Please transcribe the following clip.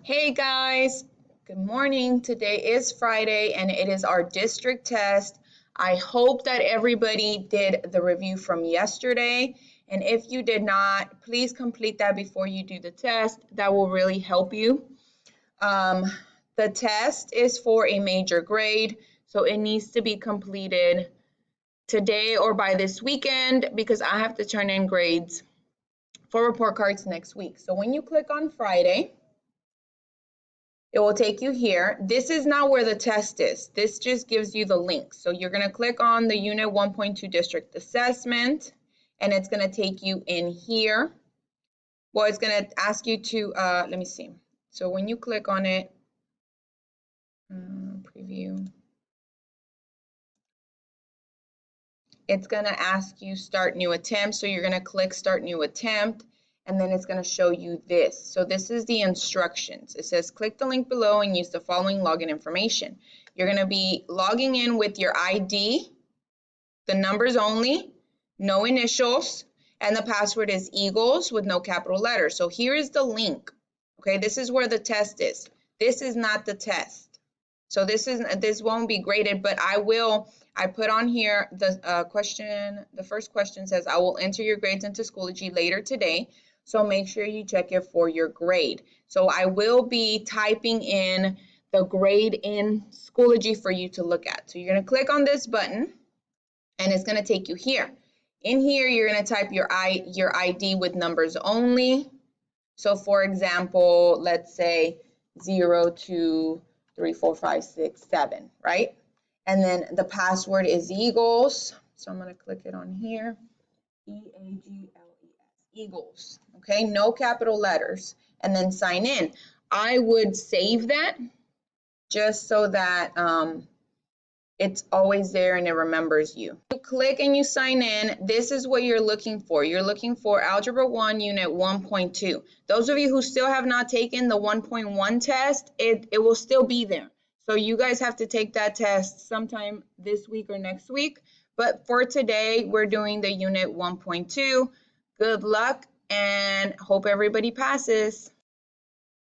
Hey guys, good morning. Today is Friday and it is our district test. I hope that everybody did the review from yesterday. And if you did not, please complete that before you do the test. That will really help you. The test is for a major grade, so it needs to be completed today or by this weekend because I have to turn in grades for report cards next week. So when you click on Friday, it will take you here. This is not where the test is. This just gives you the link. So you're going to click on the Unit 1.2 District Assessment, and it's going to take you in here. Well, it's going to ask you to, let me see. So when you click on it, preview, it's going to ask you Start New Attempt. So you're going to click Start New Attempt. And then it's going to show you this. So this is the instructions. It says click the link below and use the following login information. You're going to be logging in with your ID, the numbers only, no initials, and the password is Eagles with no capital letters. So here is the link. Okay, this is where the test is. This is not the test. So this won't be graded, but I put on here the question. The first question says, I will enter your grades into Schoology later today. So make sure you check it for your grade. So I will be typing in the grade in Schoology for you to look at. So you're going to click on this button and it's going to take you here. In here, you're going to type your ID with numbers only. So for example, let's say 0, 2, 3, 4, 5, 6, 7, right? And then the password is Eagles. So I'm going to click it on here. EAGLES, Eagles. Okay, no capital letters. And then sign in. I would save that just so that it's always there and it remembers you. You click and you sign in. This is what you're looking for. You're looking for Algebra 1, Unit 1.2. Those of you who still have not taken the 1.1 test, it will still be there. So you guys have to take that test sometime this week or next week. But for today, we're doing the Unit 1.2. Good luck and hope everybody passes.